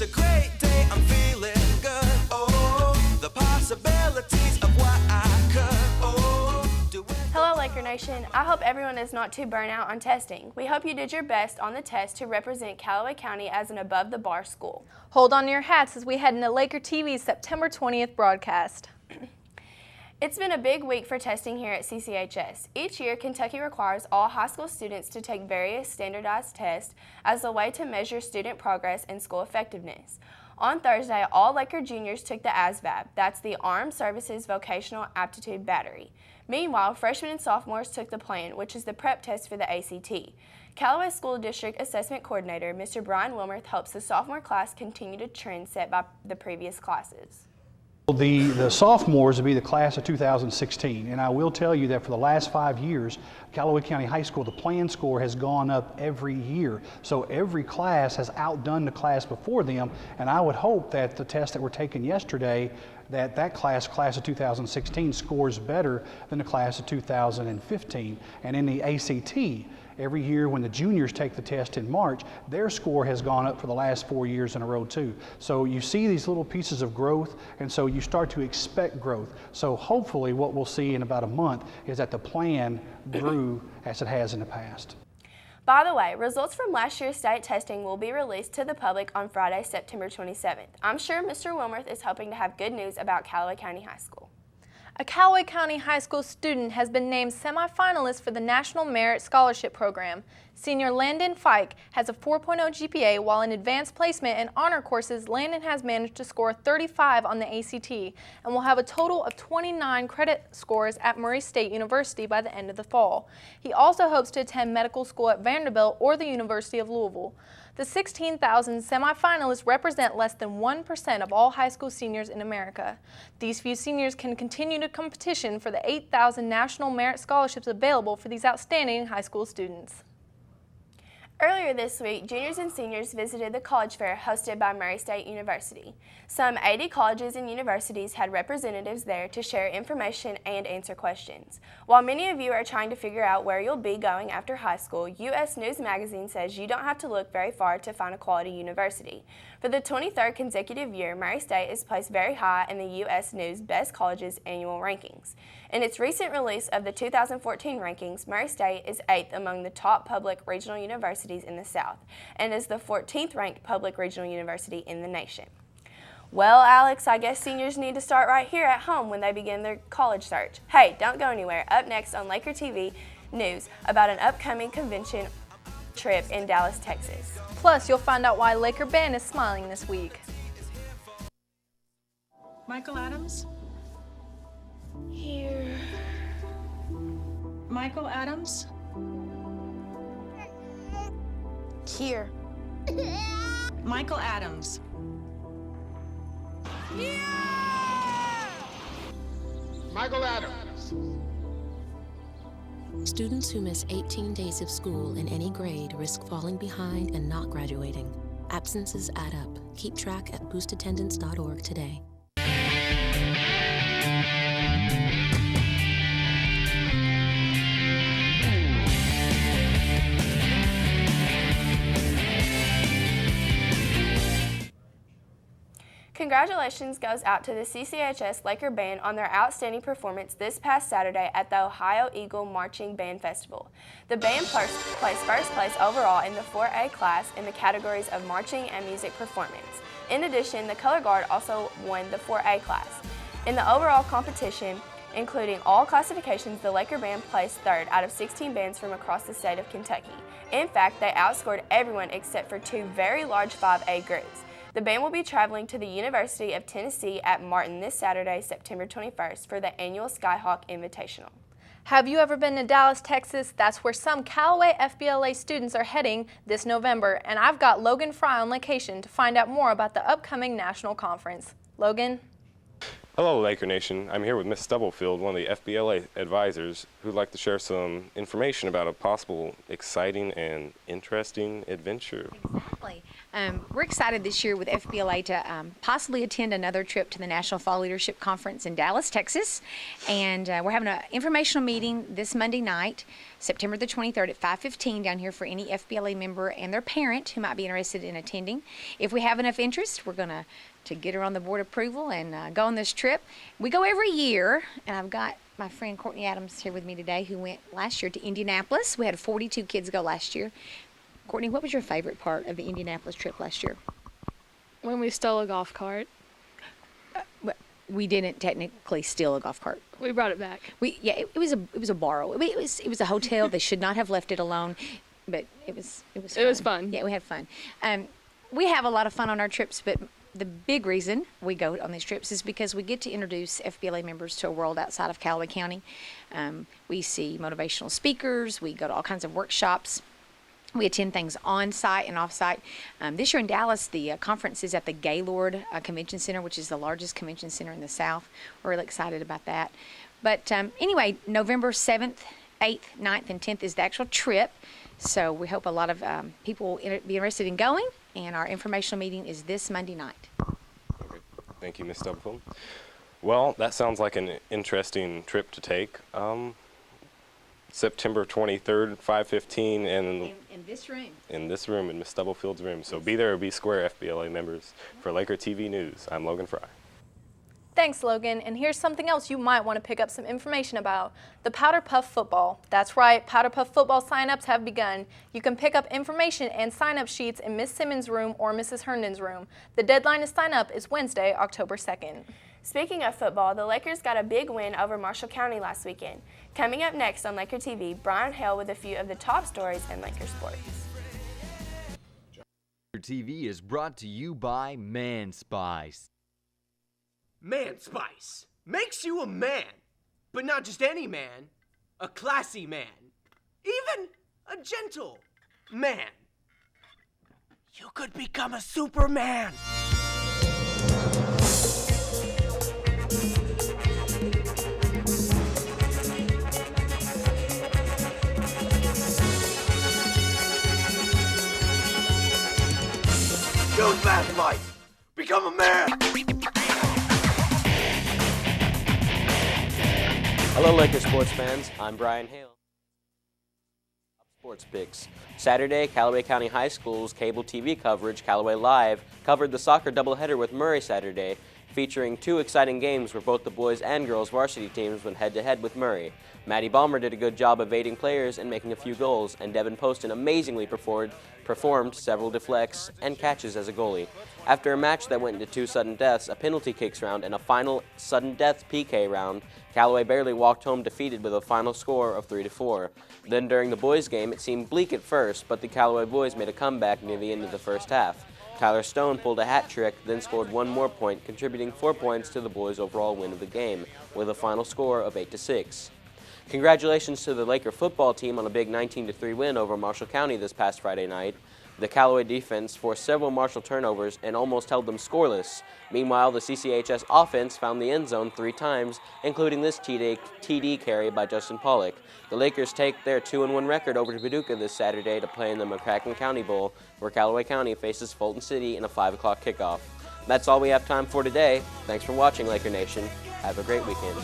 a great day, I'm feeling good. Oh, the possibilities of what I could. Oh, do it. Hello, Laker Nation. I hope everyone is not too burnt out on testing. We hope you did your best on the test to represent Calloway County as an above-the-bar school. Hold on to your hats as we head into LakerTV's September 20th broadcast. It's been a big week for testing here at CCHS. Each year, Kentucky requires all high school students to take various standardized tests as a way to measure student progress and school effectiveness. On Thursday, all Laker juniors took the ASVAB, that's the Armed Services Vocational Aptitude Battery. Meanwhile, freshmen and sophomores took the PLAN, which is the prep test for the ACT. Calloway School District Assessment Coordinator, Mr. Brian Wilmurth, hopes the sophomore class continue the trend set by the previous classes. The sophomores will be the class of 2016, and I will tell you that for the last 5 years, Calloway County High School, the PLAN score has gone up every year. So every class has outdone the class before them, and I would hope that the tests that were taken yesterday, that class of 2016 scores better than the class of 2015. And in the ACT, every year when the juniors take the test in March, their score has gone up for the last 4 years in a row too. So you see these little pieces of growth, and so you start to expect growth. So hopefully what we'll see in about a month is that the PLAN grew as it has in the past. By the way, results from last year's state testing will be released to the public on Friday, September 27th. I'm sure Mr. Wilmurth is hoping to have good news about Calloway County High School. A Calloway County High School student has been named semifinalist for the National Merit Scholarship Program. Senior Landon Fike has a 4.0 GPA, while in advanced placement and honor courses, Landon has managed to score 35 on the ACT and will have a total of 29 credit scores at Murray State University by the end of the fall. He also hopes to attend medical school at Vanderbilt or the University of Louisville. The 16,000 semifinalists represent less than 1% of all high school seniors in America. These few seniors can continue to competition for the 8,000 National Merit Scholarships available for these outstanding high school students. Earlier this week, juniors and seniors visited the college fair hosted by Murray State University. Some 80 colleges and universities had representatives there to share information and answer questions. While many of you are trying to figure out where you'll be going after high school, U.S. News Magazine says you don't have to look very far to find a quality university. For the 23rd consecutive year, Murray State is placed very high in the U.S. News Best Colleges annual rankings. In its recent release of the 2014 rankings, Murray State is 8th among the top public regional universities in the South and is the 14th ranked public regional university in the nation. Well, Alex, I guess seniors need to start right here at home when they begin their college search. Hey, don't go anywhere. Up next on LakerTV news about an upcoming convention trip in Dallas, Texas. Plus, you'll find out why Laker Band is smiling this week. Michael Adams? Here. Michael Adams? Here. Michael Adams. Michael Adams. Students who miss 18 days of school in any grade risk falling behind and not graduating. Absences add up. Keep track at boostattendance.org today. Congratulations goes out to the CCHS Laker Band on their outstanding performance this past Saturday at the Ohio Eagle Marching Band Festival. The band placed first place overall in the 4A class in the categories of marching and music performance. In addition, the Color Guard also won the 4A class. In the overall competition, including all classifications, the Laker Band placed third out of 16 bands from across the state of Kentucky. In fact, they outscored everyone except for two very large 5A groups. The band will be traveling to the University of Tennessee at Martin this Saturday, September 21st for the annual Skyhawk Invitational. Have you ever been to Dallas, Texas? That's where some Calloway FBLA students are heading this November, and I've got Logan Fry on location to find out more about the upcoming national conference. Logan? Hello, Laker Nation. I'm here with Miss Stubblefield, one of the FBLA advisors, who'd like to share some information about a possible exciting and interesting adventure. Exactly. We're excited this year with FBLA to possibly attend another trip to the National Fall Leadership Conference in Dallas, Texas. And we're having an informational meeting this Monday night, September the 23rd at 5:15 down here for any FBLA member and their parent who might be interested in attending. If we have enough interest, we're going to get her on the board approval and go on this trip. We go every year, and I've got my friend Courtney Adams here with me today who went last year to Indianapolis. We had 42 kids go last year. Courtney, what was your favorite part of the Indianapolis trip last year? When we stole a golf cart. We didn't technically steal a golf cart. We brought it back. It was a borrow. It was a hotel. They should not have left it alone, but it was fun. It was fun. Yeah, we had fun. We have a lot of fun on our trips, but the big reason we go on these trips is because we get to introduce FBLA members to a world outside of Callaway County. We see motivational speakers. We go to all kinds of workshops. We attend things on-site and off-site. This year in Dallas, the conference is at the Gaylord Convention Center, which is the largest convention center in the South. We're really excited about that. But anyway, November 7th, 8th, 9th, and 10th is the actual trip. So we hope a lot of people will be interested in going, and our informational meeting is this Monday night. Okay. Thank you, Ms. Stubblefield. Well, that sounds like an interesting trip to take. September 23rd, 5:15, and in this room. In this room, in Ms. Stubblefield's room. So be there or be square, FBLA members. For LakerTV News, I'm Logan Fry. Thanks, Logan. And here's something else you might want to pick up some information about. The Powder Puff Football. That's right, Powder Puff Football sign-ups have begun. You can pick up information and sign-up sheets in Miss Simmons' room or Mrs. Herndon's room. The deadline to sign up is Wednesday, October 2nd. Speaking of football, the Lakers got a big win over Marshall County last weekend. Coming up next on Laker TV, Brian Hale with a few of the top stories in Laker sports. Laker TV is brought to you by Man Spice. Man Spice makes you a man, but not just any man, a classy man, even a gentle man. You could become a Superman. Use Man Spice. Become a man. Hello, Laker sports fans. I'm Brian Hale. Sports picks. Saturday, Calloway County High School's cable TV coverage, Callaway Live, covered the soccer doubleheader with Murray Saturday, featuring two exciting games where both the boys and girls varsity teams went head-to-head with Murray. Maddie Balmer did a good job evading players and making a few goals, and Devin Poston amazingly performed several deflects and catches as a goalie. After a match that went into two sudden deaths, a penalty kicks round, and a final sudden death PK round, Callaway barely walked home defeated with a final score of 3-4. Then during the boys' game, it seemed bleak at first, but the Callaway boys made a comeback near the end of the first half. Tyler Stone pulled a hat trick, then scored one more point, contributing 4 points to the boys' overall win of the game, with a final score of 8-6. Congratulations to the Laker football team on a big 19-3 win over Marshall County this past Friday night. The Callaway defense forced several Marshall turnovers and almost held them scoreless. Meanwhile, the CCHS offense found the end zone 3 times, including this TD carry by Justin Pollock. The Lakers take their 2-1 record over to Paducah this Saturday to play in the McCracken County Bowl, where Callaway County faces Fulton City in a 5 o'clock kickoff. That's all we have time for today. Thanks for watching, Laker Nation. Have a great weekend.